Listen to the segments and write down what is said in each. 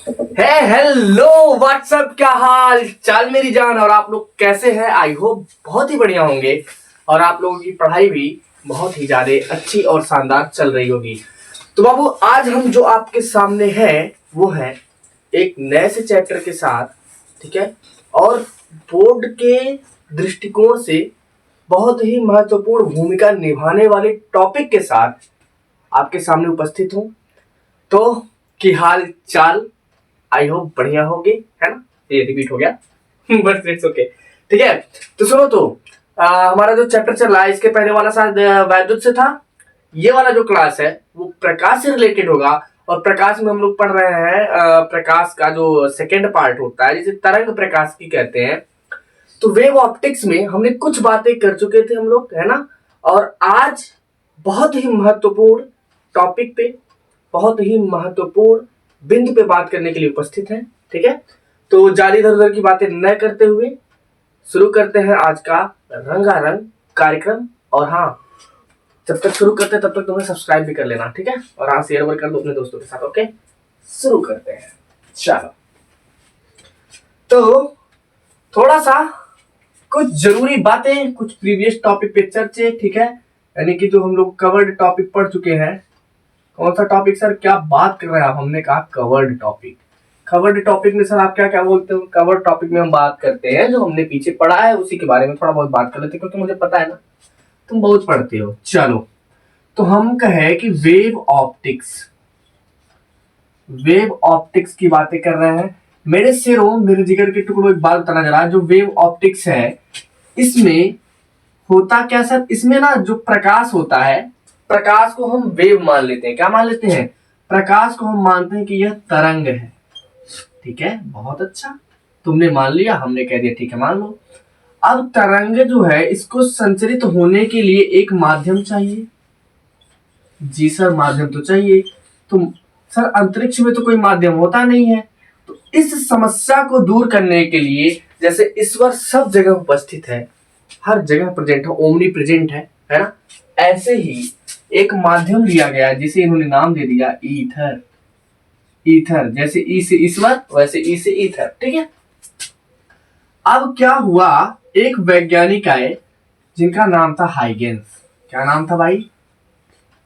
Hello what's up, क्या हाल चाल मेरी जान। और आप लोग कैसे हैं? आई होप बहुत ही बढ़िया होंगे और आप लोगों की पढ़ाई भी बहुत ही ज्यादा अच्छी और शानदार चल रही होगी। तो बाबू, आज हम जो आपके सामने है वो है एक नए से चैप्टर के साथ, ठीक है, और बोर्ड के दृष्टिकोण से बहुत ही महत्वपूर्ण भूमिका निभाने वाले टॉपिक के साथ आपके सामने उपस्थित हूँ। तो की हाल चाल, आई होप बढ़िया होगी, है ना। ये रिपीट हो गया बट इट्स ओके, ठीक है। तो सुनो, तो हमारा जो चैप्टर चल रहा है, इसके पहले वाला शायद वैद्युत से था। ये वाला जो क्लास है वो प्रकाश से रिलेटेड होगा। और प्रकाश में हम लोग पढ़ रहे हैं प्रकाश का जो सेकेंड पार्ट होता है, जिसे तरंग प्रकाश की कहते हैं। तो वेव ऑप्टिक्स में हमने कुछ बातें कर चुके थे हम लोग, है ना। और आज बहुत ही महत्वपूर्ण टॉपिक पे, बहुत ही महत्वपूर्ण बिंदु पे बात करने के लिए उपस्थित हैं, ठीक है। तो जारी इधर उधर की बातें न करते हुए शुरू करते हैं आज का रंगारंग कार्यक्रम। और हाँ, जब तक शुरू करते हैं तब तक तुम्हें सब्सक्राइब भी कर लेना, ठीक है। और हाँ, शेयर कर दो अपने दोस्तों के साथ। ओके, शुरू करते हैं। चलो, तो थोड़ा सा कुछ जरूरी बातें, कुछ प्रीवियस टॉपिक पे चर्चे, ठीक है। यानी कि जो हम लोग कवर्ड टॉपिक पढ़ चुके हैं। कौन सा टॉपिक सर, क्या बात कर रहे हैं आप? हमने कहा कवर्ड टॉपिक। कवर्ड टॉपिक में सर आप क्या क्या बोलते हो? कवर्ड टॉपिक में हम बात करते हैं जो हमने पीछे पढ़ा है उसी के बारे में थोड़ा बहुत बात कर लेते हैं, क्योंकि मुझे पता है ना तुम बहुत पढ़ते हो। चलो, तो हम कहे कि वेव ऑप्टिक्स, वेव ऑप्टिक्स की बातें कर रहे हैं। मेरे शेरों, मेरे जिगर के टुकड़ों, एक बात बताना जरा। जो वेव ऑप्टिक्स है इसमें होता क्या सर? इसमें ना जो प्रकाश होता है, प्रकाश को हम वेव मान लेते हैं। क्या मान लेते हैं? प्रकाश को हम मानते हैं कि यह तरंग है, ठीक है। बहुत अच्छा, तुमने मान लिया, हमने कह दिया ठीक है मान लो। अब तरंग जो है इसको संचरित होने के लिए एक माध्यम चाहिए। जी सर, माध्यम तो चाहिए। तो सर अंतरिक्ष में तो कोई माध्यम होता नहीं है। तो इस समस्या को दूर करने के लिए, जैसे ईश्वर सब जगह उपस्थित है, हर जगह प्रेजेंट है, ओमनी प्रेजेंट है ना। ऐसे ही एक माध्यम दिया गया जिसे इन्होंने नाम दे दिया ईथर। ईथर, जैसे ई से ईश्वर वैसे ई से ईथर, ठीक है। अब क्या हुआ, एक वैज्ञानिक आए जिनका नाम था हाइगेंस। क्या नाम था भाई?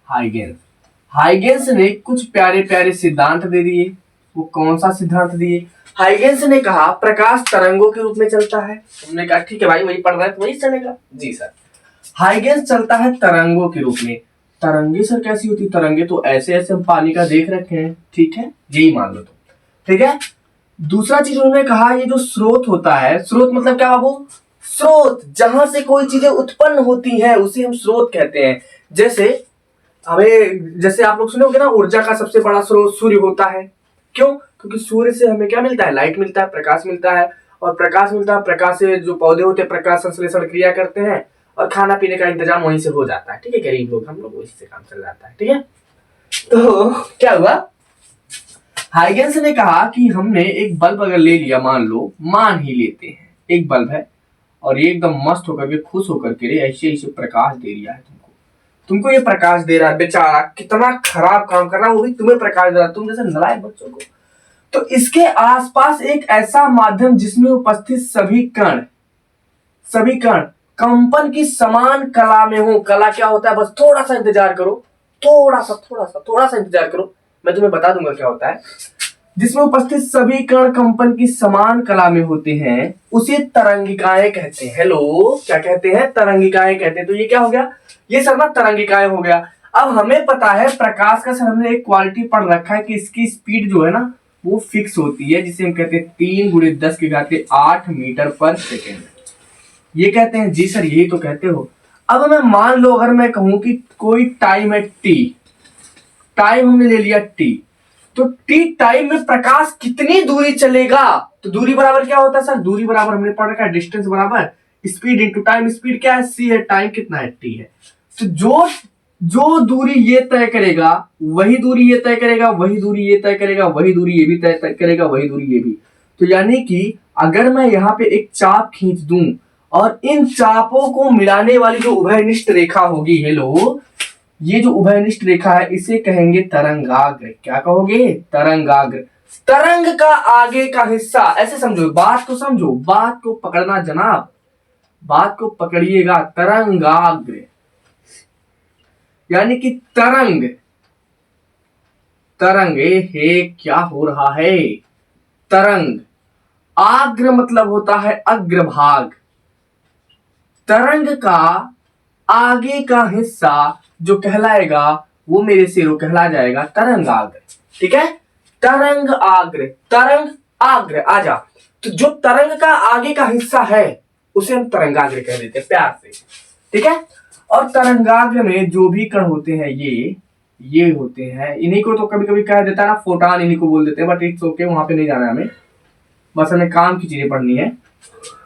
हाइगेंस। हाइगेंस ने कुछ प्यारे प्यारे सिद्धांत दे दिए। वो कौन सा सिद्धांत दिए? हाइगेंस ने कहा प्रकाश तरंगों के रूप में चलता है। हमने कहा ठीक है भाई, वही पढ़ रहा है तो वही चलेगा। जी सर, हाइगेंस चलता है तरंगों के रूप में। तरंगे सर कैसी होती? तरंगे तो ऐसे ऐसे हम पानी का देख रखे हैं, ठीक है, यही मान लो तुम, ठीक है। दूसरा चीज उन्होंने कहा, ये जो स्रोत होता है, स्रोत मतलब क्या बाबू? स्रोत, जहां से कोई चीजें उत्पन्न होती हैं उसे हम स्रोत कहते हैं। जैसे हमें, जैसे आप लोग सुने होंगे ना, ऊर्जा का सबसे बड़ा स्रोत सूर्य होता है। क्यों? क्योंकि सूर्य से हमें क्या मिलता है? लाइट मिलता है, प्रकाश मिलता है। और प्रकाश मिलता है, प्रकाश से जो पौधे होते हैं प्रकाश संश्लेषण क्रिया करते हैं और खाना पीने का इंतजाम वहीं से हो जाता है, ठीक है। गरीब लोग हम लोग, वहीं से काम चल जाता है, ठीक है। तो क्या हुआ, हाइगेंस ने कहा कि हमने एक बल्ब अगर ले लिया, मान लो, मान ही लेते हैं एक बल्ब है और ये एकदम मस्त होकर के, खुश होकर के ऐसे ऐसे प्रकाश दे दिया है तुमको। तुमको ये प्रकाश दे रहा है, बेचारा कितना खराब काम कर रहा है, वो भी तुम्हें प्रकाश दे रहा है, तुम जैसे नलायक बच्चों को। तो इसके आसपास एक ऐसा माध्यम जिसमें उपस्थित सभी कण, सभी कण कंपन की समान कला में हो। कला क्या होता है? बस थोड़ा सा इंतजार करो, थोड़ा सा इंतजार करो, मैं तुम्हें बता दूंगा क्या होता है। जिसमें उपस्थित सभी कण कंपन की समान कला में होते हैं उसे तरंगिकाएं कहते हैं। हेलो, क्या कहते हैं? तरंगिकाएं कहते हैं। तो ये क्या हो गया? ये सब ना तरंगिकाएं हो गया। अब हमें पता है प्रकाश का, सर हमने एक क्वालिटी पढ़ रखा है कि इसकी स्पीड जो है ना वो फिक्स होती है, जिसे हम कहते हैं 3 × 10⁸ मीटर पर सेकेंड। ये कहते हैं? जी सर, यही तो कहते हो। अब मैं मान लो, अगर मैं कहूं कि कोई टाइम है टी, टाइम हमने ले लिया टी, तो टी टाइम में प्रकाश कितनी दूरी चलेगा? तो दूरी बराबर क्या होता है सर? दूरी बराबर हमने पढ़ रखा है डिस्टेंस बराबर स्पीड इंटू टाइम। स्पीड क्या है? सी है, टाइम कितना है? टी है। तो जो दूरी ये तय करेगा वही दूरी ये तय करेगा, वही दूरी ये तय करेगा, वही दूरी ये भी तय करेगा, वही दूरी ये भी। तो यानी कि अगर मैं यहाँ पे एक चाप खींच दूं और इन चापों को मिलाने वाली जो उभयनिष्ठ रेखा होगी, हेलो, ये जो उभयनिष्ठ रेखा है इसे कहेंगे तरंगाग्र। क्या कहोगे? तरंगाग्र। तरंग का आगे का हिस्सा, ऐसे समझो, बात को समझो, बात को पकड़ना जनाब, बात को पकड़िएगा। तरंगाग्र यानी कि तरंग, तरंग हे क्या हो रहा है, तरंग। आग्र मतलब होता है अग्रभाग। तरंग का आगे का हिस्सा जो कहलाएगा वो मेरे शेरों कहला जाएगा तरंगाग्र। ठीक है, तरंग आग्र, तरंग आग्र, आजा। तो जो तरंग का आगे का हिस्सा है उसे हम तरंगाग्र कह देते हैं प्यार से। ठीक है, और तरंगाग्र में जो भी कण होते हैं ये होते हैं, इन्हीं को तो कभी कभी कह देता है ना फोटान, इन्हीं को बोल देते हैं, बट इट्स ओके, वहां पे नहीं जाना है हमें, बस हमें काम की चीजें पढ़नी है।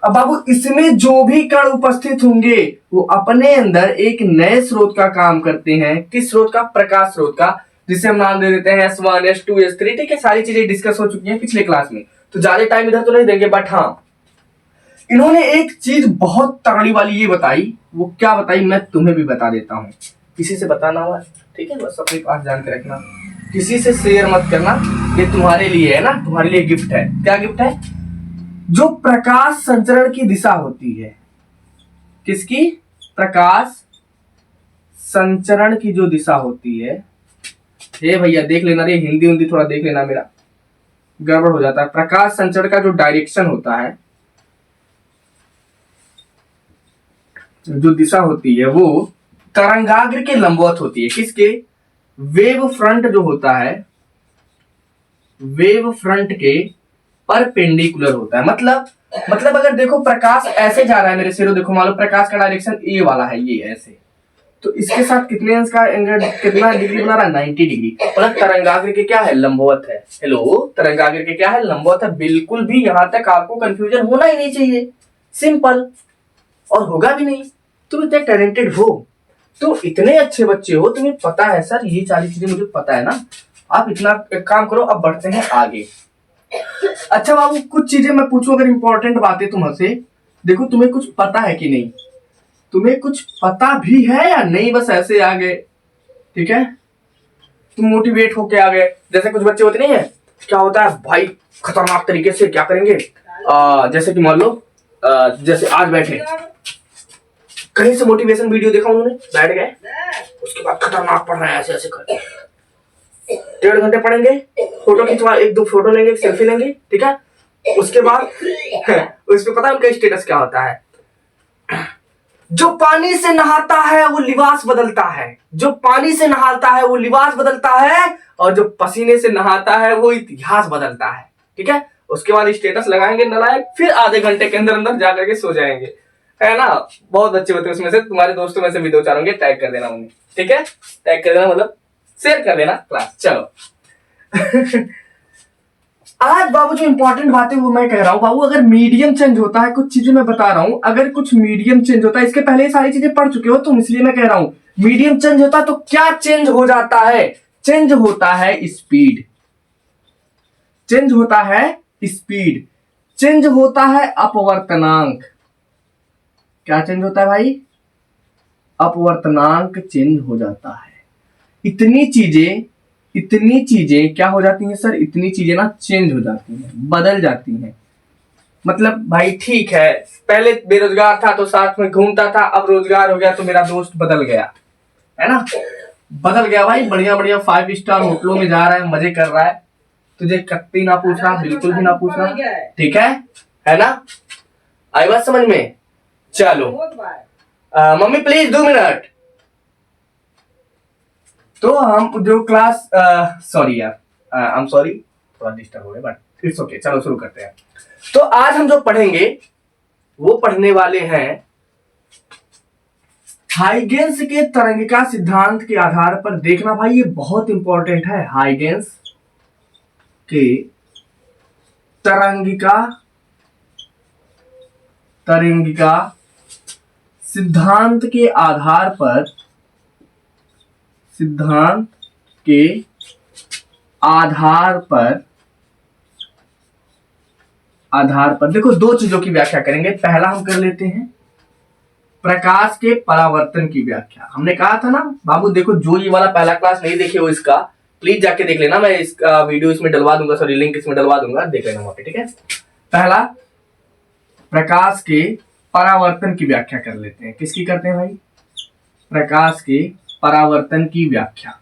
अब बाबू इसमें जो भी कण उपस्थित होंगे वो अपने अंदर एक नए स्रोत का काम करते हैं। किस स्रोत का? प्रकाश स्रोत का, जिसे हम नाम दे देते हैं S1 S2 S3। ठीक है, सारी चीजें डिस्कस हो चुकी हैं पिछले क्लास में, तो ज्यादा टाइम इधर तो नहीं देंगे, बट हाँ इन्होंने एक चीज बहुत तगड़ी वाली ये बताई। वो क्या बताई मैं तुम्हें भी बता देता हूँ, किसी से बताना हुआ, ठीक है, बस अपने पास जान के रखना, किसी से शेयर मत करना, ये तुम्हारे लिए है ना, तुम्हारे लिए गिफ्ट है। क्या गिफ्ट है? जो प्रकाश संचरण की दिशा होती है, किसकी? प्रकाश संचरण की जो दिशा होती है, हे भैया देख लेना रे, हिंदी हिंदी थोड़ा देख लेना, मेरा गड़बड़ हो जाता है। प्रकाश संचरण का जो डायरेक्शन होता है, जो दिशा होती है, वो तरंगाग्र के लंबवत होती है। किसके? वेव फ्रंट जो होता है, वेव फ्रंट के परपेंडिकुलर होता है। मतलब अगर देखो प्रकाश ऐसे जा रहा है मेरे शेरों, देखो मान लो प्रकाश का डायरेक्शन ए वाला है, ये ऐसे, तो इसके साथ कितने अंश का एंगल, कितना डिग्री बना रहा है? 90 डिग्री। मतलब तरंगाग्र के क्या है? लंबवत है। हेलो, तरंगाग्र के क्या है? लंबवत है। बिल्कुल भी यहां तक आपको कंफ्यूजन होना ही नहीं चाहिए, सिंपल, और होगा भी नहीं। तुम इतने टैलेंटेड हो, तुम इतने अच्छे बच्चे हो, तुम्हें पता है सर ये सारी चीजें मुझे पता है ना। आप इतना एक काम करो, अब बढ़ते हैं आगे। अच्छा बाबू, कुछ चीजें मैं पूछूं अगर इंपॉर्टेंट बातें तुमसे, देखो तुम्हें कुछ पता है कि नहीं, तुम्हें कुछ पता भी है या नहीं, बस ऐसे आ गए। ठीक है, तुम मोटिवेट होके आ गए, जैसे कुछ बच्चे होते नहीं है, क्या होता है भाई, खतरनाक तरीके से क्या करेंगे, जैसे कि मान लो जैसे आज बैठे, कहीं से मोटिवेशन वीडियो देखा उन्होंने, बैठ गए, उसके बाद खतरनाक पढ़ रहे हैं, ऐसे ऐसे करके 1.5 घंटे पढ़ेंगे, फोटो खिंचवा, 1-2 फोटो लेंगे, सेल्फी लेंगे, ठीक है, उसके बाद उसमें पता है उनका स्टेटस क्या होता है? जो पानी से नहाता है वो लिबास बदलता है, जो पानी से नहाता है वो लिबास बदलता है, और जो पसीने से नहाता है वो इतिहास बदलता है। ठीक है, उसके बाद स्टेटस लगाएंगे नलायक, फिर आधे घंटे के अंदर अंदर जाकर के सो जाएंगे, है ना। बहुत अच्छे होते हैं, उसमें से तुम्हारे दोस्तों में से भी 2-4 होंगे, टैग कर देना उन्हें। ठीक है, टैग कर देना मतलब शेयर कर देना क्लास। चलो आज बाबू जो इंपॉर्टेंट बात है वो मैं कह रहा हूं बाबू, अगर मीडियम चेंज होता है, कुछ चीजें मैं बता रहा हूं, अगर कुछ मीडियम चेंज होता है, इसके पहले ये सारी चीजें पढ़ चुके हो तुम, इसलिए मैं कह रहा हूं मीडियम चेंज होता तो क्या चेंज हो जाता है? चेंज होता है स्पीड, चेंज होता है स्पीड, चेंज होता है अपवर्तनांक। क्या चेंज होता है भाई? अपवर्तनांक चेंज हो जाता है। इतनी चीजें क्या हो जाती हैं सर? इतनी चीजें ना चेंज हो जाती हैं, बदल जाती हैं। मतलब भाई ठीक है, पहले बेरोजगार था तो साथ में घूमता था, अब रोजगार हो गया तो मेरा दोस्त बदल गया, है ना, बदल गया भाई, बढ़िया बढ़िया 5 स्टार होटलों में जा रहा है, मजे कर रहा है, तुझे कत्ती ना पूछना, बिल्कुल भी ना पूछना। ठीक है ना, आई बात समझ में? चलो मम्मी प्लीज 2 मिनट। तो हम जो क्लास, सॉरी यार, आई एम सॉरी, थोड़ा डिस्टर्ब हो गया, बट इट्स ओके। चलो शुरू करते हैं। तो आज हम जो पढ़ेंगे वो पढ़ने वाले हैं हाइगेंस के तरंगिका सिद्धांत के आधार पर। देखना भाई ये बहुत इंपॉर्टेंट है, हाइगेंस के तरंगिका सिद्धांत के आधार पर, सिद्धांत के आधार पर देखो 2 चीजों की व्याख्या करेंगे। पहला हम कर लेते हैं प्रकाश के परावर्तन की व्याख्या। हमने कहा था ना बाबू, देखो जो ये वाला पहला क्लास नहीं देखे हो इसका, प्लीज जाके देख लेना, मैं इसका वीडियो इसमें डलवा दूंगा, सॉरी लिंक इसमें डलवा दूंगा, देख लेना वहां पे, ठीक है। पहला, प्रकाश के परावर्तन की व्याख्या कर लेते हैं। किसकी करते हैं भाई? प्रकाश के परावर्तन की व्याख्या।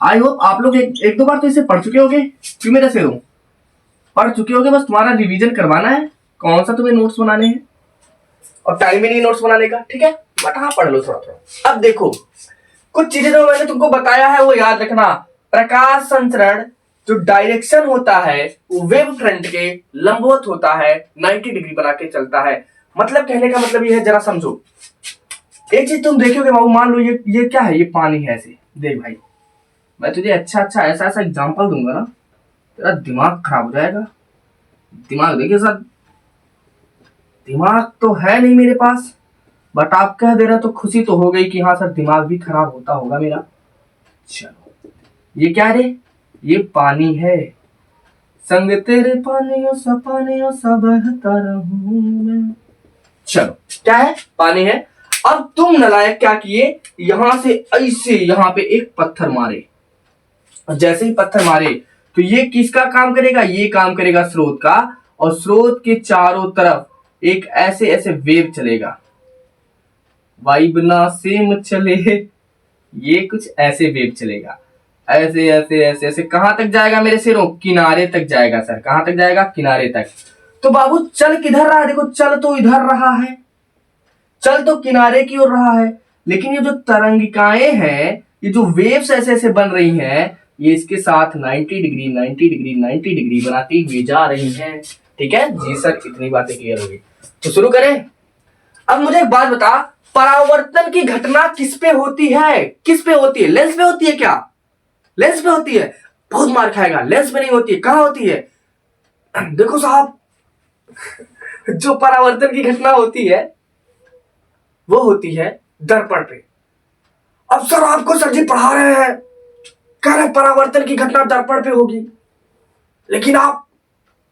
आई होप आप लोग एक दो बार तो इसे पढ़ चुके होगे, क्यों मेरे से हो, पढ़ चुके होगे, बस तुम्हारा रिवीजन करवाना है। कौन सा तुम्हें नोट्स बनाने हैं, और टाइम ही नहीं नोट्स बनाने का, ठीक है, बट हाँ पढ़ लो थोड़ा थोड़ा। अब देखो, कुछ चीजें जो मैंने तुमको बताया है वो याद रखना। प्रकाश संचरण जो डायरेक्शन होता है वो वेव फ्रंट के लंबवत होता है, 90 डिग्री बना के चलता है। मतलब कहने का मतलब ये है, जरा समझो। एक चीज तुम देखोगे बाबू, मान लो ये क्या है, ये पानी है। ऐसे देख भाई, मैं तुझे अच्छा ऐसा ऐसा एग्जांपल दूंगा ना, तेरा दिमाग खराब हो जाएगा। दिमाग देखिए सर, दिमाग तो है नहीं मेरे पास, बट आप कह दे रहे तो खुशी तो हो गई कि हाँ सर दिमाग भी खराब होता होगा मेरा। चलो, ये क्या रे? ये पानी है। संग तेरे पानियों सा बहता रहूं मैं। चलो, क्या है? पानी है। अब तुम नालायक क्या किए, यहां से ऐसे यहां पे एक पत्थर मारे। जैसे ही पत्थर मारे तो ये किसका काम करेगा? ये काम करेगा स्रोत का, और स्रोत के चारों तरफ एक ऐसे ऐसे वेव चलेगा। वाइब ना सेम चले, ये कुछ ऐसे वेव चलेगा, ऐसे ऐसे ऐसे ऐसे। कहां तक जाएगा मेरे सिरों? किनारे तक जाएगा सर। कहां तक जाएगा? किनारे तक। तो बाबू चल किधर रहा है? देखो, चल तो इधर रहा है, चल तो किनारे की ओर रहा है, लेकिन ये जो तरंगिकाएं हैं, ये जो वेव्स ऐसे ऐसे बन रही हैं, ये इसके साथ 90 डिग्री 90 डिग्री 90 डिग्री बनाती हुई जा रही हैं। ठीक है जी सर, इतनी बातें क्लियर होगी तो शुरू करें। अब मुझे एक बात बता, परावर्तन की घटना किस पे होती है? किस पे होती है? लेंस पे होती है क्या? लेंस पे होती है? बहुत मार खाएगा। लेंस पे नहीं होती है। कहां होती है? देखो साहब, जो परावर्तन की घटना होती है वो होती है दर्पण पे। अब सर आपको सर जी पढ़ा रहे हैं, कह रहे परावर्तन की घटना दर्पण पे होगी, लेकिन आप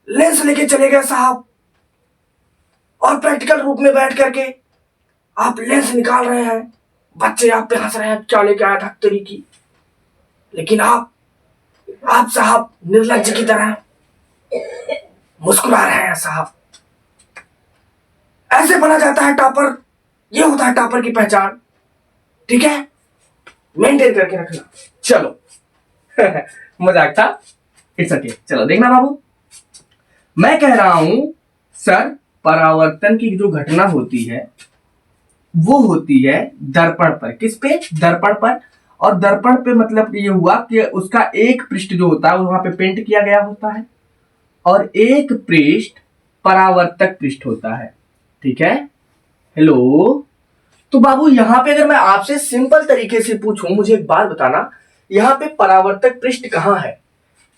लेंस लेके चले गए साहब, और प्रैक्टिकल रूप में बैठ करके आप लेंस निकाल रहे हैं। बच्चे आप पे हंस रहे हैं, क्या लेके आया था तेरी की। लेकिन आप साहब निर्लज्ज की तरह मुस्कुरा रहे हैं साहब। ऐसे बना जाता है टॉपर, ये होता है टॉपर की पहचान। ठीक है, मेंटेन करके रखना। चलो मजाक था, इट्स ओके। चलो देखना बाबू, मैं कह रहा हूं सर परावर्तन की जो घटना होती है वो होती है दर्पण पर। किस पे? दर्पण पर। और दर्पण पे मतलब ये हुआ कि उसका एक पृष्ठ जो होता है वहां पे पेंट किया गया होता है, और एक पृष्ठ परावर्तक पृष्ठ होता है। ठीक है, हेलो। तो बाबू यहां पे अगर मैं आपसे सिंपल तरीके से पूछूं, मुझे एक बात बताना, यहां पे परावर्तक पृष्ठ कहां है?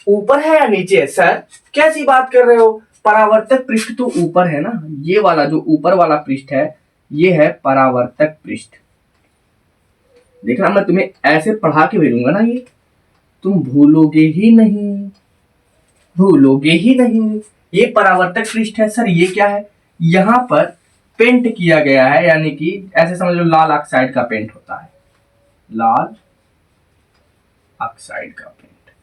ऊपर है या नीचे है? सर कैसी बात कर रहे हो, परावर्तक पृष्ठ तो ऊपर है ना। ये वाला जो ऊपर वाला पृष्ठ है ये है परावर्तक पृष्ठ। देखना, मैं तुम्हें ऐसे पढ़ा के भेजूंगा ना, ये तुम भूलोगे ही नहीं, भूलोगे ही नहीं। ये परावर्तक पृष्ठ है सर। ये क्या है? यहां पर पेंट किया गया है, यानी कि ऐसे समझ लो लाल ऑक्साइड का पेंट होता है, लाल ऑक्साइड का पेंट।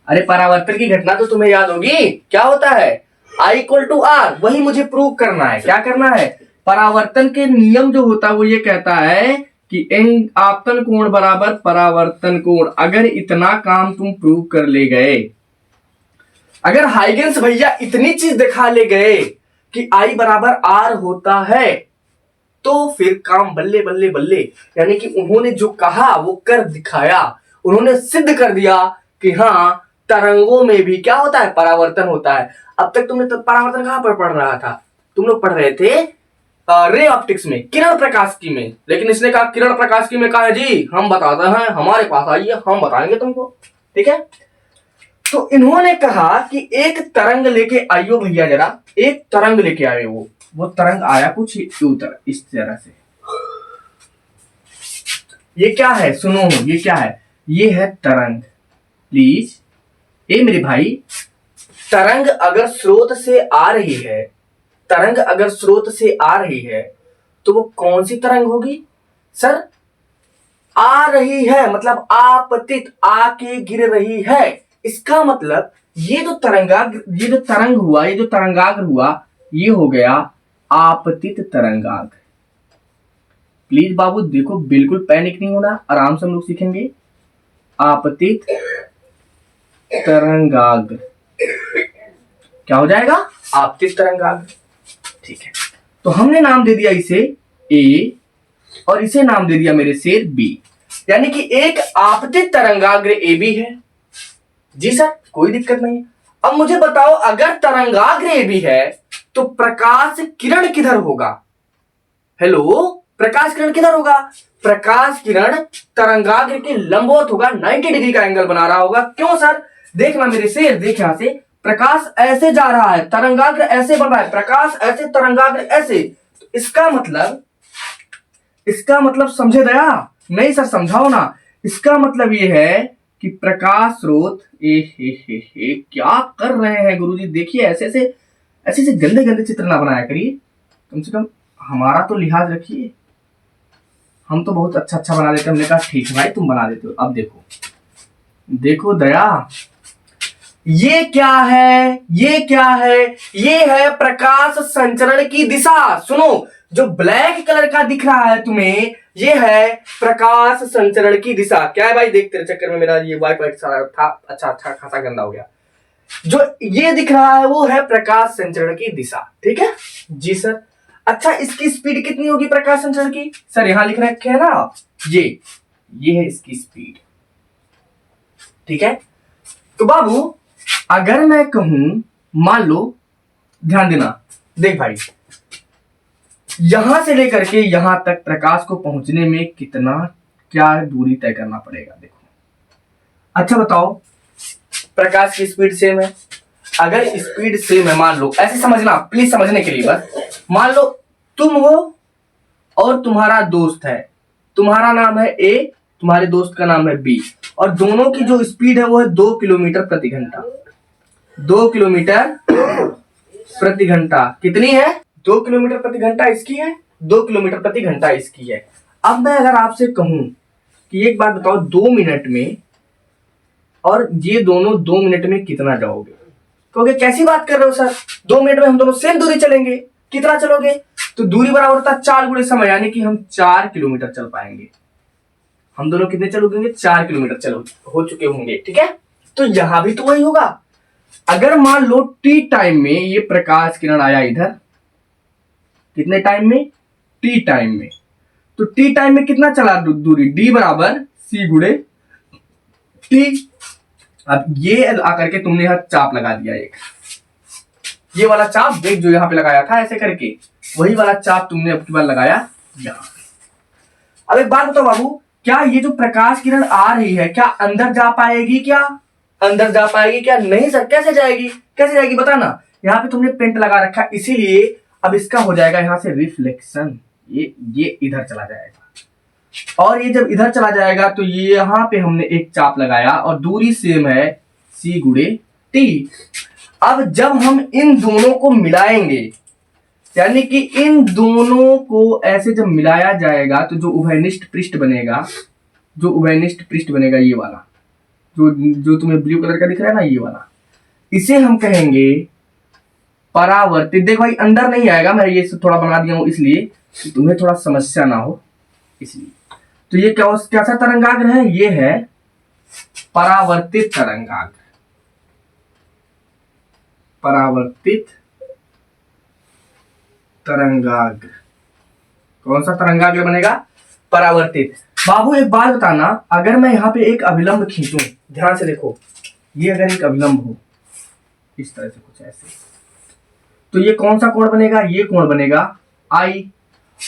अरे परावर्तन की घटना तो तुम्हें याद होगी, क्या होता है? I equal to R. वही मुझे प्रूव करना है। क्या करना है? परावर्तन के नियम जो होता है वो ये कहता है कि एंग आपतन कोण बराबर परावर्तन कोण। अगर इतना काम तुम प्रूव कर ले गए, अगर हाइगेंस भैया इतनी चीज दिखा ले गए कि I बराबर आर होता है, तो फिर काम बल्ले बल्ले बल्ले। यानी कि उन्होंने जो कहा वो कर दिखाया, उन्होंने सिद्ध कर दिया कि हाँ तरंगों में भी क्या होता है? परावर्तन होता है। अब तक तुमने परावर्तन कहां पर पढ़ रहा था? तुम लोग पढ़ रहे थे रे ऑप्टिक्स में, किरण प्रकाश की में। लेकिन इसने कहा किरण प्रकाश की में कहा है जी, हम बताते हैं, हमारे पास आइए, हम बताएंगे तुमको। ठीक है, तो इन्होंने कहा कि एक तरंग लेके आइयो भैया, जरा एक तरंग लेके आए। वो तरंग आया कुछ इस तरह से। ये क्या है? सुनो, ये क्या है? ये है तरंग। प्लीज ए मेरे भाई, तरंग अगर स्रोत से आ रही है, तरंग अगर स्रोत से आ रही है तो वो कौन सी तरंग होगी? सर आ रही है, मतलब आपतित, आके गिर रही है। इसका मतलब ये जो तरंग हुआ, ये जो तरंगाग्र हुआ, ये हो गया आपतित तरंगाग्र। प्लीज बाबू देखो, बिल्कुल पैनिक नहीं होना, आराम से हम लोग सीखेंगे। आपतित तरंगाग्र क्या हो जाएगा? आपतित तरंगाग्र। ठीक है, तो हमने नाम दे दिया इसे ए और इसे नाम दे दिया मेरे शेर बी, यानी कि एक आपतित तरंगाग्र ए बी है। जी सर, कोई दिक्कत नहीं। अब मुझे बताओ, अगर तरंगाग्र ए बी है तो प्रकाश किरण किधर होगा? हेलो, प्रकाश किरण किधर होगा? प्रकाश किरण तरंगाग्र के लंबवत होगा, 90 डिग्री का एंगल बना रहा होगा। क्यों सर? देखना मेरे शेर, देख यहां से प्रकाश ऐसे जा रहा है, तरंगाग्र ऐसे बन रहा है, प्रकाश ऐसे, तरंगाग्र ऐसे। तो इसका मतलब समझे दया? नहीं सर, समझाओ ना। इसका मतलब ये है कि प्रकाश स्रोत क्या कर रहे हैं गुरुजी? देखिए, ऐसे गंदे गंदे चित्र ना बनाया करिए, कम से कम हमारा तो लिहाज रखिए। हम तो बहुत अच्छा बना देते हैं। हमने कहा ठीक है भाई, तुम बना देते हो। अब देखो दया, ये क्या है? ये है प्रकाश संचरण की दिशा। सुनो, जो ब्लैक कलर का दिख रहा है तुम्हें, ये है प्रकाश संचरण की दिशा। क्या है भाई? देख, तेरे चक्कर में मेरा ये वाइट सारा था अच्छा खासा गंदा हो गया। जो ये दिख रहा है वो है प्रकाश संचरण की दिशा। ठीक है जी सर। अच्छा, इसकी स्पीड कितनी होगी प्रकाश संचरण की? सर यहां लिख रखे है ना, ये है इसकी स्पीड। ठीक है, तो बाबू अगर मैं कहूं, मान लो, ध्यान देना, देख भाई, यहां से लेकर के यहां तक प्रकाश को पहुंचने में क्या दूरी तय करना पड़ेगा? देखो, अच्छा बताओ, प्रकाश की स्पीड सेम है। अगर स्पीड सेम है, मान लो, ऐसे समझना प्लीज, समझने के लिए बस, मान लो तुम हो और तुम्हारा दोस्त है, तुम्हारा नाम है ए, तुम्हारे दोस्त का नाम है बी, और दोनों की जो स्पीड है वो है 2 किलोमीटर प्रति घंटा। 2 किलोमीटर प्रति घंटा कितनी है? 2 किलोमीटर प्रति घंटा इसकी है, 2 किलोमीटर प्रति घंटा इसकी है। अब मैं अगर आपसे कहूं कि एक बात बताओ, 2 मिनट में और ये दोनों 2 मिनट में कितना जाओगे? कहोगे कैसी बात कर रहे हो सर, 2 मिनट में हम दोनों सेम दूरी चलेंगे। कितना चलोगे? तो दूरी बराबर होता है 4 गुणे समय, यानी कि हम 4 किलोमीटर चल पाएंगे। हम दोनों कितने चलोगे? 4 किलोमीटर चलो हो चुके होंगे। ठीक है, तो यहां भी तो वही होगा। अगर मान लो टी टाइम में ये प्रकाश किरण आया इधर, कितने टाइम में? टी टाइम में। तो टी टाइम में कितना चला दूरी? डी बराबर सी गुणे टी। अब ये आकर के तुमने यहां चाप लगा दिया, एक ये वाला चाप, देख जो यहां पे लगाया था ऐसे करके, वही वाला चाप तुमने अब की बार लगाया यहां। अब एक बात बताओ बाबू, क्या ये जो प्रकाश किरण आ रही है, क्या अंदर जा पाएगी? क्या नहीं सर, कैसे जाएगी बताना। यहाँ पे तुमने पेंट लगा रखा, इसीलिए अब इसका हो जाएगा यहां से रिफ्लेक्शन, ये इधर चला जाएगा, और ये जब इधर चला जाएगा तो ये यहां पे हमने एक चाप लगाया और दूरी सेम है सी गुणे टी। अब जब हम इन दोनों को मिलाएंगे, यानी कि इन दोनों को ऐसे जब मिलाया जाएगा तो जो उभयनिष्ठ पृष्ठ बनेगा, ये वाला जो तुम्हें ब्लू कलर का दिख रहा है ना, ये वाला, इसे हम कहेंगे परावर्तित। देखो भाई, अंदर नहीं आएगा, मैं ये थोड़ा बना दिया हूं इसलिए कि तुम्हें थोड़ा समस्या ना हो, इसलिए। तो ये कैसा तरंगाग्र है? ये है परावर्तित तरंगाग्र। कौन सा तरंगाग्र बनेगा? परावर्तित। बाबू एक बात बताना, अगर मैं यहाँ पे एक अभिलंब खींचूं, ध्यान से देखो, ये अगर एक अभिलंब हो इस तरह से कुछ ऐसे, तो ये कौन सा कोण बनेगा? ये कोण बनेगा आई।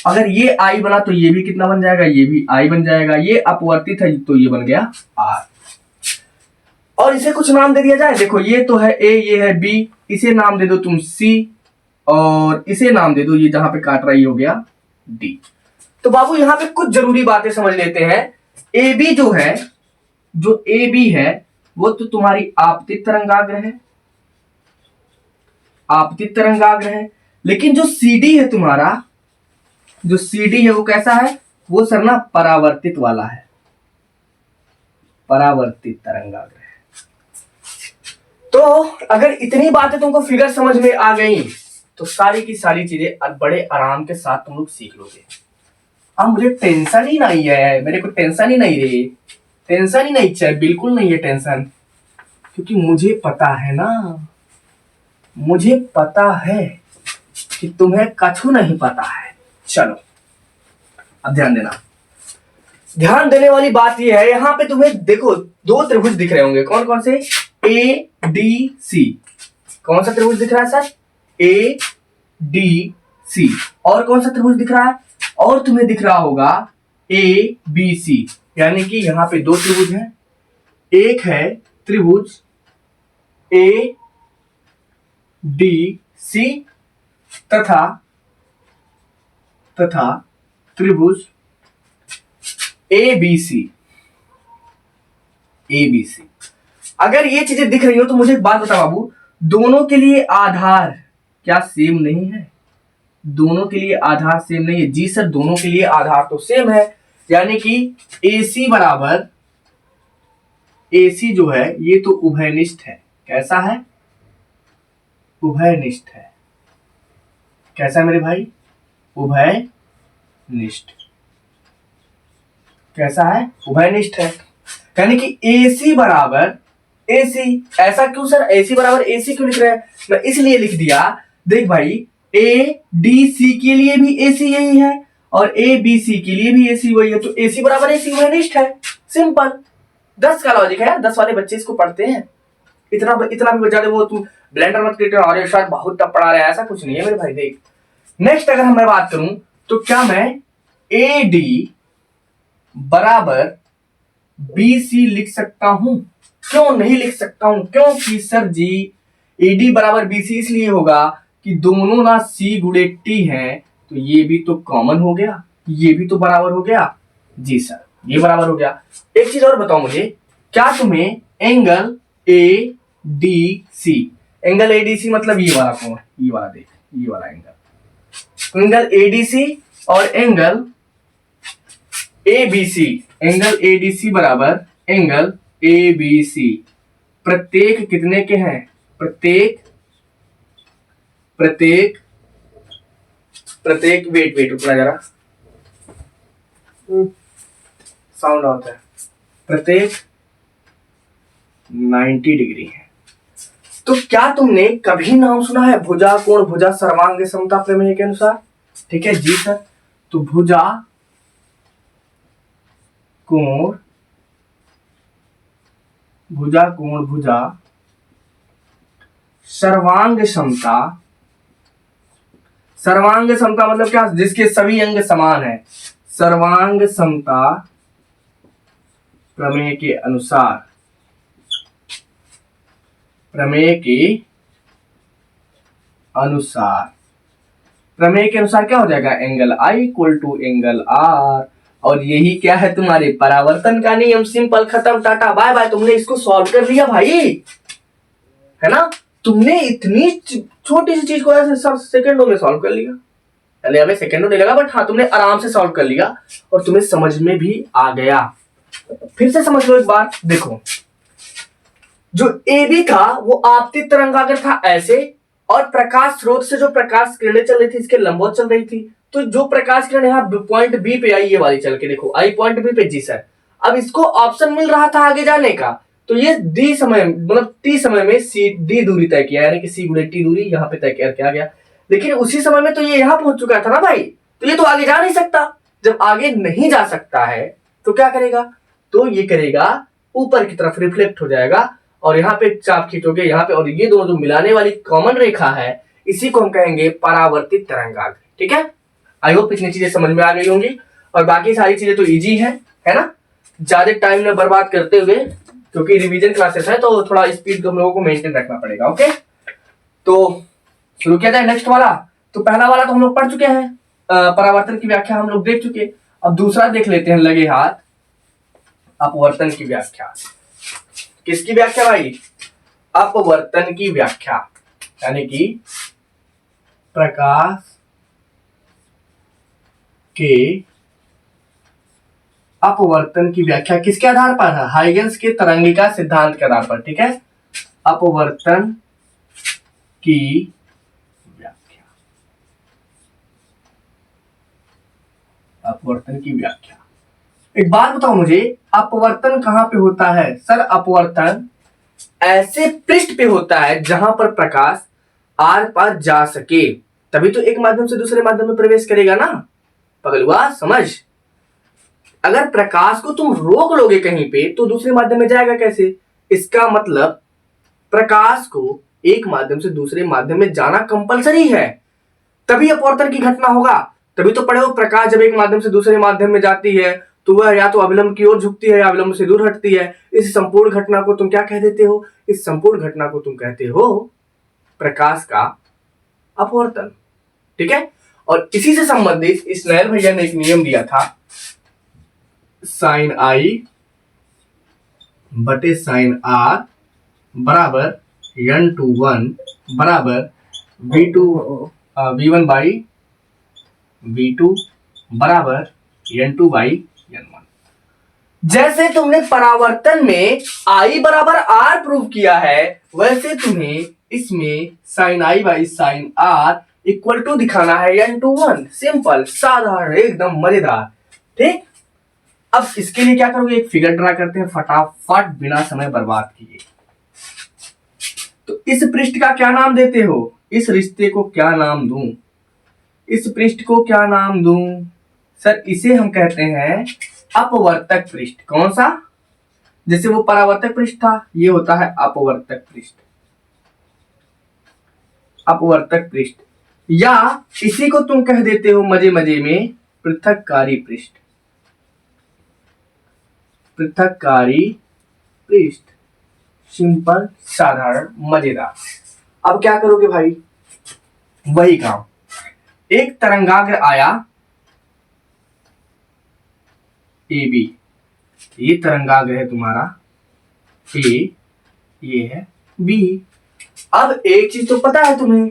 अगर ये आई बना तो ये भी कितना बन जाएगा? ये भी आई बन जाएगा। ये अपवर्तित है तो ये बन गया आर। और इसे कुछ नाम दे दिया जाए। देखो, ये तो है ए, ये है बी, इसे नाम दे दो तुम सी, और इसे नाम दे दो, ये जहां पे काट रहा है हो गया डी। तो बाबू यहां पे कुछ जरूरी बातें समझ लेते हैं। ए बी जो ए बी है वो तो तुम्हारी आपतित तरंगाग्र है, लेकिन जो सी डी है तुम्हारा, वो कैसा है? वो सर ना परावर्तित वाला है। परावर्तित तरंगाग्र है। तो अगर इतनी बातें तुमको फिगर समझ में आ गई तो सारी की सारी चीजें बड़े आराम के साथ तुम लोग सीख लोगे। अब मुझे टेंशन ही नहीं है, मेरे को टेंशन ही नहीं रही, टेंशन ही नहीं चाहिए, बिल्कुल नहीं है टेंशन, क्योंकि मुझे पता है ना, मुझे पता है कि तुम्हें कछु नहीं पता है। चलो अब ध्यान देना, ध्यान देने वाली बात यह है, यहां पे तुम्हें देखो दो त्रिभुज दिख रहे होंगे, कौन कौन से, ए डी सी। कौन सा त्रिभुज दिख रहा है सर, ए डी सी। और कौन सा त्रिभुज दिख रहा है, और तुम्हें दिख रहा होगा ए बी सी, यानी कि यहां पे दो त्रिभुज हैं। एक है त्रिभुज ए डी सी तथा त्रिभुज ए बी सी। अगर ये चीजें दिख रही हो तो मुझे एक बात बता बाबू, दोनों के लिए आधार क्या सेम नहीं है, दोनों के लिए आधार सेम नहीं है। जी सर, दोनों के लिए आधार तो सेम है, यानी कि AC बराबर AC जो है ये तो उभयनिष्ठ है। कैसा है, उभयनिष्ठ है। कैसा है मेरे भाई, उभयनिष्ठ। कैसा है, उभयनिष्ठ है। यानी कि AC बराबर AC। ऐसा क्यों सर, AC बराबर AC क्यों लिख रहे हैं, मैं इसलिए लिख दिया, देख भाई ADC के लिए भी AC यही है और ABC के लिए भी AC वही है, तो AC बराबर AC उभयनिष्ठ है। सिंपल 10 का लॉजिक है यार, 10 वाले बच्चे इसको पढ़ते हैं। इतना भी बचा दे, वो तुम ब्लेंडर मत क्रिएटर और शायद बहुत टफ पढ़ा रहे हैं, ऐसा कुछ नहीं है मेरे भाई। देख नेक्स्ट अगर मैं बात करूं तो क्या मैं AD बराबर BC लिख सकता हूं, क्यों नहीं लिख सकता हूं, क्योंकि सर जी AD बराबर BC इसलिए होगा कि दोनों ना C गुणे T हैं, तो ये भी तो कॉमन हो गया, ये भी तो बराबर हो गया। जी सर, ये बराबर हो गया। एक चीज और बताओ मुझे, क्या तुम्हें एंगल ADC, एंगल ADC मतलब ये वाला कौन है, ये वाला देख, ये वाला एंगल ADC और एंगल ABC, एंगल ADC बराबर एंगल ABC, प्रत्येक कितने के हैं, प्रत्येक वेट उतना जरा साउंड आता है, प्रत्येक 90 डिग्री है। तो क्या तुमने कभी नाम सुना है भुजा कोण भुजा सर्वांग समता प्रमेय के अनुसार, ठीक है जी सर। तो भुजा कोण भुजा सर्वांग समता मतलब क्या, जिसके सभी अंग समान है, सर्वांग समता प्रमेय के अनुसार, प्रमेय के अनुसार क्या हो जाएगा, angle I equal to angle R। और यही क्या है, तुम्हारे परावर्तन का नियम। सिंपल, खत्म, टाटा बाय बाय। तुमने इसको सॉल्व कर लिया भाई, है ना, तुमने इतनी छोटी सी चीज को ऐसे सब सेकंडों में सॉल्व कर लिया। पहले हमें सेकंडों नहीं लगा, बट हाँ तुमने आराम से सॉल्व कर लिया और तुम्हें समझ में भी आ गया। फिर से समझ लो एक बार, देखो जो AB था वो आपतित तरंगाग्र था ऐसे, और प्रकाश स्रोत से जो प्रकाश किरणें चल रही थी इसके लंबवत चल रही थी। तो जो प्रकाश किरण यहाँ पॉइंट B पे आई, ये वाली चल के देखो आई पॉइंट B पे। जी सर, अब इसको ऑप्शन मिल रहा था आगे जाने का, तो ये D समय मतलब T समय में D दूरी तय किया, यानी कि C गुणे T दूरी यहाँ पे तय करके आ गया। लेकिन उसी समय में तो ये यहाँ पहुंच चुका था ना भाई, तो ये तो आगे जा नहीं सकता। जब आगे नहीं जा सकता है तो क्या करेगा, तो ये करेगा ऊपर की तरफ रिफ्लेक्ट हो जाएगा और यहाँ पे चाप खींचोगे यहाँ पे, और ये दोनों जो मिलाने वाली कॉमन रेखा है इसी को हम कहेंगे परावर्तित तरंगाग्र। ठीक है, आई होप इतनी चीजें समझ में आ गई होंगी, और बाकी सारी चीजें तो इजी है ना। ज्यादा टाइम न बर्बाद करते हुए, क्योंकि रिवीजन क्लासेस है तो थोड़ा स्पीड हम लोगों को मेंटेन रखना पड़ेगा। ओके, तो शुरू किया जाए नेक्स्ट वाला। तो पहला वाला तो हम लोग पढ़ चुके हैं, परावर्तन की व्याख्या हम लोग देख चुके। अब दूसरा देख लेते हैं, लगे हाथ, अपवर्तन की व्याख्या। किसकी व्याख्या भाई, अपवर्तन की व्याख्या, यानी कि प्रकाश के अपवर्तन की व्याख्या किसके आधार पर है? हाइगेंस के तरंगिका सिद्धांत के आधार पर। ठीक है, अपवर्तन की व्याख्या, अपवर्तन की व्याख्या। एक बात बताओ मुझे, अपवर्तन कहां पे होता है? सर अपवर्तन ऐसे पृष्ठ पे होता है जहां पर प्रकाश आर पार जा सके, तभी तो एक माध्यम से दूसरे माध्यम में प्रवेश करेगा ना पगलुआ, समझ। अगर प्रकाश को तुम रोक लोगे कहीं पे तो दूसरे माध्यम में जाएगा कैसे? इसका मतलब प्रकाश को एक माध्यम से दूसरे माध्यम में जाना कंपलसरी है, तभी अपवर्तन की घटना होगा। तभी तो पढ़े हो, प्रकाश जब एक माध्यम से दूसरे माध्यम में जाती है तो वह या तो अविलंब की ओर झुकती है या अविलंब से दूर हटती है। इस संपूर्ण घटना को तुम क्या कह देते हो? इस संपूर्ण घटना को तुम कहते हो प्रकाश का अपवर्तन। ठीक है, और इसी से संबंधित स्नेल भैया ने एक नियम दिया था, साइन आई बटे साइन आर बराबर n/1 बराबर v1 बाई v2 बराबर n2/n1। जैसे तुमने परावर्तन में I बराबर R प्रूव किया है, वैसे तुम्हें इसमें sine I by sine R equal to दिखाना है n/1। सिंपल, साधारण, एकदम मजेदार। ठीक, अब इसके लिए क्या करोगे? एक फिगर ड्रा करते हैं फटाफट बिना समय बर्बाद किए। तो इस पृष्ठ का क्या नाम देते हो? इस रिश्ते को क्या नाम दूं? इस पृष्ठ को क्या नाम दूं? सर इसे हम कहते हैं अपवर्तक पृष्ठ। कौन सा? जैसे वो परावर्तक पृष्ठ था, ये होता है अपवर्तक पृष्ठ, अपवर्तक पृष्ठ। या इसी को तुम कह देते हो मजे मजे में पृथक्कारी पृष्ठ, पृथक्कारी पृष्ठ। सिंपल, साधारण, मजेदार। अब क्या करोगे भाई? वही काम, एक तरंगाग्र आया ए बी, ये तरंगाग्र है तुम्हारा ए, ये है बी। अब एक चीज तो पता है तुम्हें,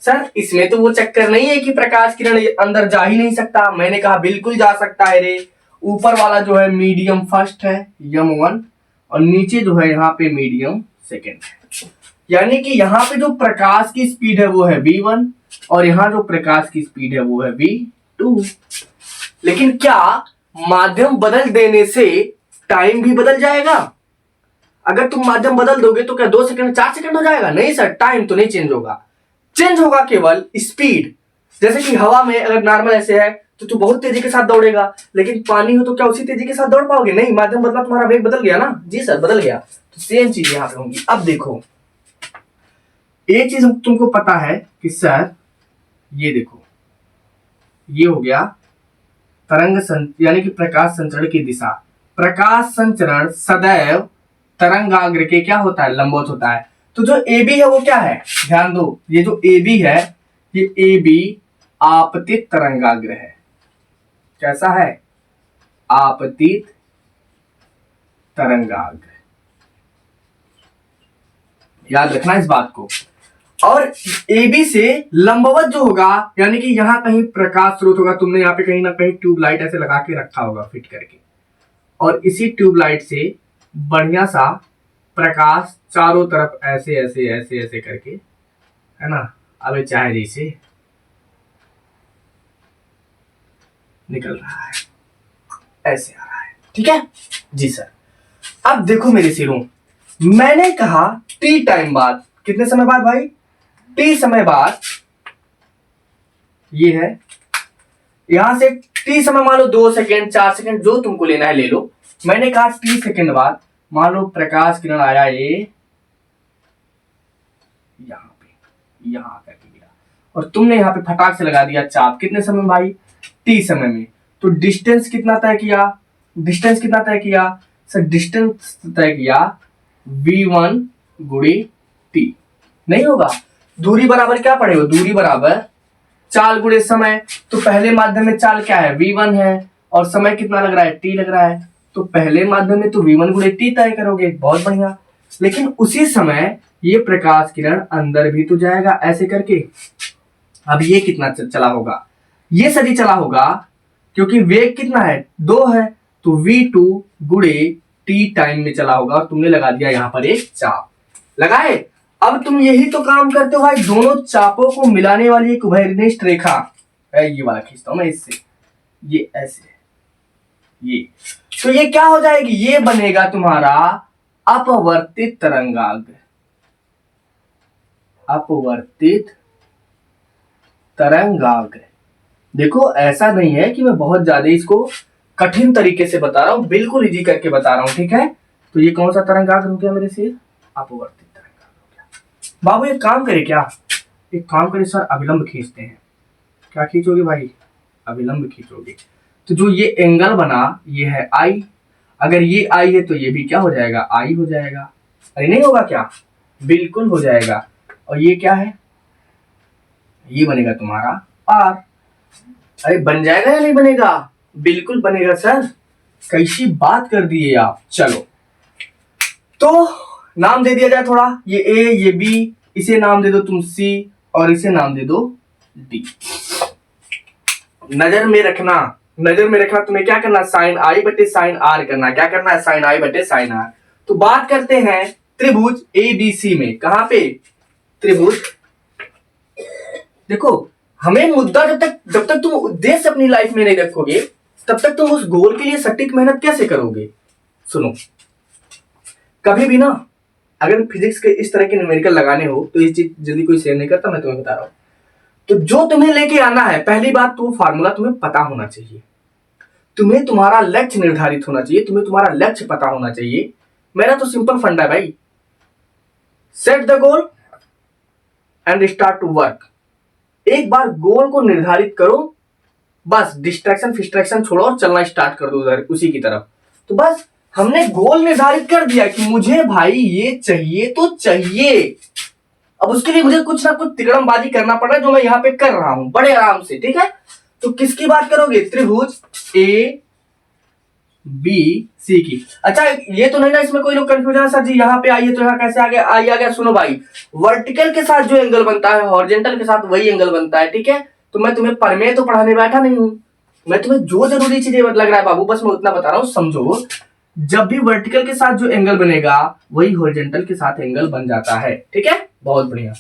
सर इसमें तो वो चक्कर नहीं है कि प्रकाश किरण अंदर जा ही नहीं सकता। मैंने कहा बिल्कुल जा सकता है रे। ऊपर वाला जो है मीडियम फर्स्ट है m1, और नीचे जो है यहाँ पे मीडियम सेकेंड है। यानी कि यहाँ पे जो प्रकाश की स्पीड है वो है v1, और यहाँ जो प्रकाश की स्पीड है वो है v2। लेकिन क्या माध्यम बदल देने से टाइम भी बदल जाएगा? अगर तुम माध्यम बदल दोगे तो क्या 2 सेकंड 4 सेकंड हो जाएगा? नहीं सर, टाइम तो नहीं चेंज होगा, चेंज होगा केवल स्पीड। जैसे कि हवा में अगर नॉर्मल ऐसे है तो तू बहुत तेजी के साथ दौड़ेगा, लेकिन पानी हो तो क्या उसी तेजी के साथ दौड़ पाओगे? नहीं, माध्यम बदला, तुम्हारा वेग बदल गया ना। जी सर बदल गया। तो सेम चीज यहाँ पे होगी। अब देखो, एक चीज तुमको पता है कि सर ये देखो, ये हो गया यानी कि प्रकाश संचरण की दिशा। प्रकाश संचरण सदैव तरंगाग्र के क्या होता है? लंबवत होता है। तो जो ए बी है वो क्या है? ध्यान दो, ये जो ए बी है, ये ए बी आपतित तरंगाग्र है। कैसा है? आपतित तरंगाग्र। याद रखना इस बात को। और ए बी से लंबवत जो होगा, यानी कि यहां कहीं प्रकाश स्रोत होगा, तुमने यहाँ पे कहीं ना कहीं ट्यूबलाइट ऐसे लगा के रखा होगा फिट करके, और इसी ट्यूबलाइट से बढ़िया सा प्रकाश चारों तरफ ऐसे ऐसे ऐसे ऐसे करके, है ना, अब चाहे जैसे निकल रहा है, ऐसे आ रहा है। ठीक है जी सर। अब देखो मेरे सिरों, मैंने कहा टी टाइम बाद, कितने समय बाद भाई? टी समय बाद, ये है यहां से टी समय, मान लो 2 सेकेंड 4 सेकेंड जो तुमको लेना है ले लो। मैंने कहा टी सेकेंड बाद, मान लो प्रकाश किरण आया ये यहां पे, यहां आकर के गिरा, और तुमने यहां पे फटाक से लगा दिया चाप। कितने समय भाई? टी समय में। तो डिस्टेंस कितना तय किया? डिस्टेंस कितना तय किया? सर डिस्टेंस तय किया v1 गुणे टी। नहीं होगा, दूरी बराबर क्या पड़ेगा? दूरी बराबर चाल गुणे समय। तो पहले माध्यम में चाल क्या है? v1 है, और समय कितना लग रहा है? t लग रहा है। तो पहले माध्यम में तो v1 गुणे टी तय करोगे, बहुत बढ़िया। लेकिन उसी समय ये प्रकाश किरण अंदर भी तो जाएगा ऐसे करके। अब ये कितना चला होगा? ये सभी चला होगा, क्योंकि वेग कितना है? 2 है, तो V2 गुणे टी टाइम में चला होगा और तुमने लगा दिया यहाँ पर एक चाप लगाए। अब तुम यही तो काम करते हो भाई, दोनों चापों को मिलाने वाली एक उभयनिष्ठ रेखा है, ये वाला खींचता हूं मैं इससे, ये ऐसे ये, तो ये क्या हो जाएगी, ये बनेगा तुम्हारा अपवर्तित तरंगाग्र। अपवर्तित तरंगाग्र। देखो ऐसा नहीं है कि मैं बहुत ज्यादा इसको कठिन तरीके से बता रहा हूं, बिल्कुल इजी करके बता रहा हूं, ठीक है। तो ये कौन सा तरंगाग्र हो गया मेरे से, अपवर्तित तरंगाग्र हो गया। बाबू एक काम करे क्या, एक काम करे सर, अभिलंब खींचते हैं। क्या खींचोगे भाई, अभिलंब खींचोगे। तो जो ये एंगल बना ये है आई, अगर ये आई है तो ये भी क्या हो जाएगा, आई हो जाएगा। अरे नहीं होगा क्या, बिल्कुल हो जाएगा। और ये क्या है, ये बनेगा तुम्हारा आर। अरे बन जाएगा या नहीं बनेगा, बिल्कुल बनेगा सर, कैसी बात कर दिए आप। चलो तो नाम दे दिया जाए थोड़ा, ये ए ये बी, इसे नाम दे दो तुम सी और इसे नाम दे दो डी। नजर में रखना, नजर में रखना, तुम्हें क्या करना, साइन आई बटे साइन आर करना। क्या करना है, साइन आई बटे साइन आर। तो बात करते हैं त्रिभुज एबीसी में, कहां पे, त्रिभुज। देखो हमें मुद्दा जब तक तुम उद्देश्य अपनी लाइफ में नहीं रखोगे तब तक तुम उस गोल के लिए सटीक मेहनत कैसे करोगे। सुनो, कभी भी ना अगर फिजिक्स के इस तरह के न्यूमेरिकल लगाने हो तो ये चीज जल्दी कोई शेयर नहीं करता, मैं तुम्हें बता रहा हूं। तो जो तुम्हें लेके आना है, पहली बात तो फार्मूला तुम्हें पता होना चाहिए, तुम्हें तुम्हारा लक्ष्य निर्धारित होना चाहिए, तुम्हें तुम्हारा लक्ष्य पता होना चाहिए। मेरा तो सिंपल फंडा है भाई, set the goal and start to work. एक बार गोल को निर्धारित करो, बस डिस्ट्रैक्शन फिस्ट्रैक्शन छोड़ो और चलना स्टार्ट कर दो उधर उसी की तरफ। तो बस हमने गोल निर्धारित कर दिया कि मुझे भाई ये चाहिए तो चाहिए, अब उसके लिए मुझे कुछ ना कुछ तिकड़मबाजी करना पड़ रहा है जो मैं यहाँ पे कर रहा हूं बड़े आराम से, ठीक है। तो किसकी बात करोगे, त्रिभुज ए बी सी की। अच्छा ये तो नहीं ना इसमें कोई लोग कंफ्यूजन है, सर जी यहाँ पे आइए तो यहाँ कैसे आ गया, आ गया। सुनो भाई, वर्टिकल के साथ जो एंगल बनता है हॉरिजॉन्टल के साथ वही एंगल बनता है, ठीक है। तो मैं तुम्हें प्रमेय तो पढ़ाने बैठा नहीं हूं, मैं तुम्हें जो जरूरी चीजें लग रहा है बाबू बस मैं उतना बता रहा हूं, समझो। जब भी वर्टिकल के साथ जो एंगल बनेगा वही हॉरिजॉन्टल के साथ एंगल बन जाता है, ठीक है, बहुत बढ़िया।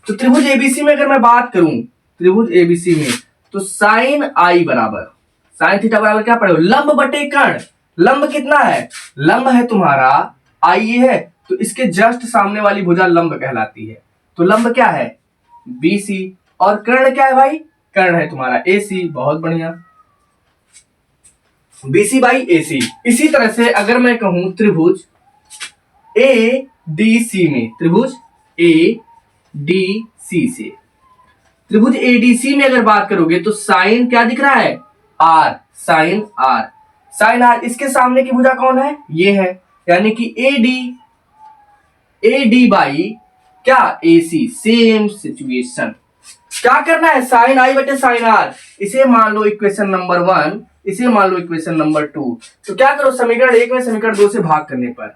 तो त्रिभुज एबीसी में अगर मैं बात करूं, त्रिभुज एबीसी में तो साइन आई बराबर साइन थीटा बराबर क्या पड़ेगा, लंब बटे कर्ण। लंब कितना है, लंब है तुम्हारा आई है, तो इसके जस्ट सामने वाली भुजा लंब कहलाती है। तो लंब क्या है, बीसी, और कर्ण क्या है भाई, कर्ण है तुम्हारा एसी। बहुत बढ़िया, बीसी बाई एसी। इसी तरह से अगर मैं कहूं त्रिभुज ए डी सी में, त्रिभुज ए डी सी से, त्रिभुज एडीसी में अगर बात करोगे तो साइन क्या दिख रहा है, R, sine R, sine R. इसके सामने की भुजा कौन है, ये है, यानी कि एडी बाई क्या, एसी। सेम सिचुएशन, क्या करना है, साइन आई बटे साइन आर, इसे मान लो इक्वेशन नंबर 1, इसे मान लो इक्वेशन नंबर 2। तो क्या करो, समीकरण 1 में समीकरण 2 से भाग करने पर,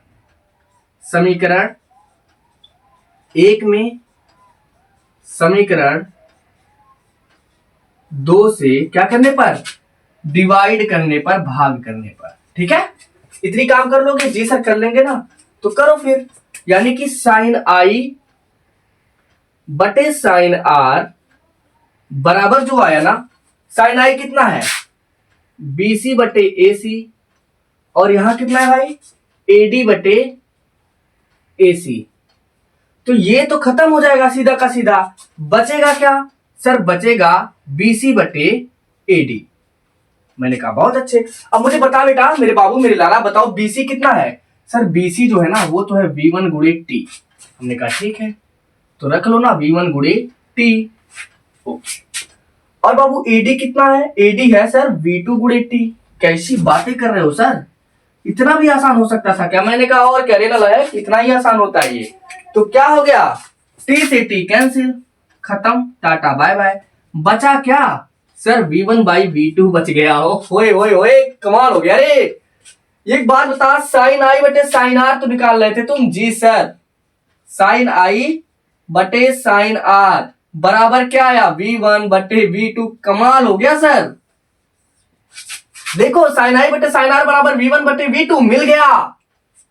समीकरण 1 में समीकरण 2 से क्या करने पर, डिवाइड करने पर, भाग करने पर, ठीक है। इतनी काम कर लोगे, जी सर कर लेंगे ना, तो करो फिर। यानी कि साइन आई बटे साइन आर बराबर जो आया ना, साइन आई कितना है, बीसी बटे एसी, और यहां कितना है भाई, एडी बटे एसी। तो ये तो खत्म हो जाएगा सीधा का सीधा, बचेगा क्या सर, बचेगा बीसी बटे एडी। मैंने कहा बहुत अच्छे, अब मुझे बता बेटा, मेरे बाबू मेरे लाला बताओ बीसी कितना है। सर बीसी जो है ना वो तो है V1 गुणे टी। हमने कहा ठीक है, तो रख लो ना V1 गुणे टी। और बाबू एडी कितना है, एडी है सर V2 गुणे टी। कैसी बातें कर रहे हो सर, इतना भी आसान हो सकता था क्या। मैंने कहा और क्या, है इतना ही आसान होता है ये। तो क्या हो गया, टी से टी कैंसिल, खत्म, टाटा बाय बाय। बचा क्या सर, V1 बाई V2 बच गया हो। ओए ओए ओए कमाल हो गया रे। एक बात बता, साइन आई बटे साइन आर तो निकाल रहे थे तुम, जी सर, साइन आई बटे साइन आर बराबर क्या आया, V1 बटे V2। कमाल हो गया सर, देखो साइन आई बटे साइन आर बराबर V1 बटे V2 मिल गया।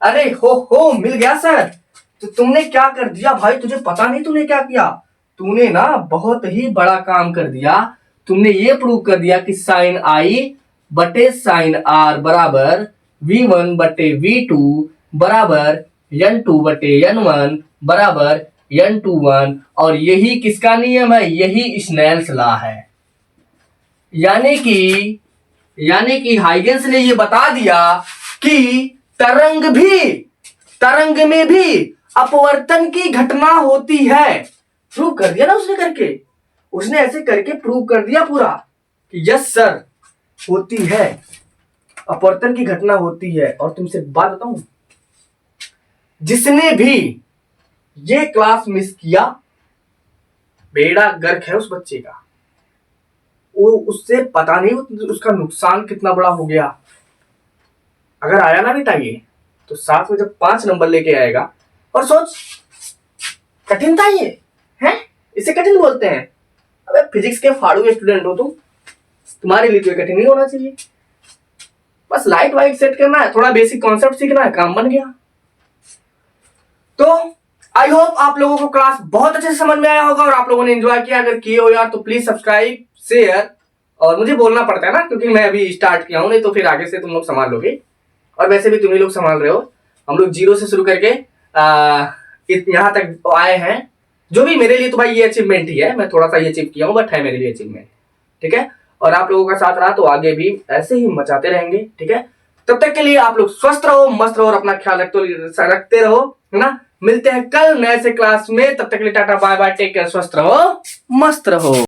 अरे हो मिल गया सर। तो तुमने क्या कर दिया भाई, तुझे पता नहीं तूने क्या किया, तूने ना बहुत ही बड़ा काम कर दिया। तुमने ये प्रूव कर दिया कि साइन आई बटे साइन आर बराबर V1 बटे V2 बराबर N2 बटे N1 बराबर N21। और यही किसका नियम है, यही स्नेल्स लॉ है। यानी कि हाइगेंस ने ये बता दिया कि तरंग में भी अपवर्तन की घटना होती है। प्रूव कर दिया ना उसने ऐसे करके प्रूव कर दिया पूरा कि यस सर होती है, अपवर्तन की घटना होती है। और तुमसे बात बताऊं, जिसने भी ये क्लास मिस किया बेड़ा गर्क है उस बच्चे का। वो उससे पता नहीं उसका नुकसान कितना बड़ा हो गया। अगर आया ना बेटा ये, तो साथ में जब 5 नंबर लेके आएगा, और सोच कठिन था ये है, इसे कठिन बोलते हैं। अबे फिजिक्स के फाड़ू स्टूडेंट हो तुम, तुम्हारे लिए तो कठिन नहीं होना चाहिए। बस लाइट वाइट सेट करना है, थोड़ा बेसिक कॉन्सेप्ट सीखना है, काम बन गया। तो आई होप आप लोगों को क्लास बहुत अच्छे से समझ में आया होगा और आप लोगों ने एंजॉय किया। अगर किए हो यार तो प्लीज सब्सक्राइब, शेयर, और मुझे बोलना पड़ता है ना क्योंकि मैं अभी स्टार्ट किया हूं, नहीं तो फिर आगे से तुम लोग संभाल लोगे। और वैसे भी तुम ही लोग संभाल रहे हो। हम लोग 0 से शुरू करके यहां तक आए हैं। जो भी मेरे लिए तो भाई ये अचीवमेंट ही है, मैं थोड़ा सा ये अचीव किया हूं, बट है मेरे लिए अचीवमेंट। ठीक है, और आप लोगों का साथ रहा तो आगे भी ऐसे ही मचाते रहेंगे। ठीक है, तब तक के लिए आप लोग स्वस्थ रहो, मस्त रहो और अपना ख्याल रखते रहो, है ना। मिलते हैं कल नए से क्लास में, तब तक के लिए tata bye bye, take care, स्वस्थ रहो, मस्त रहो।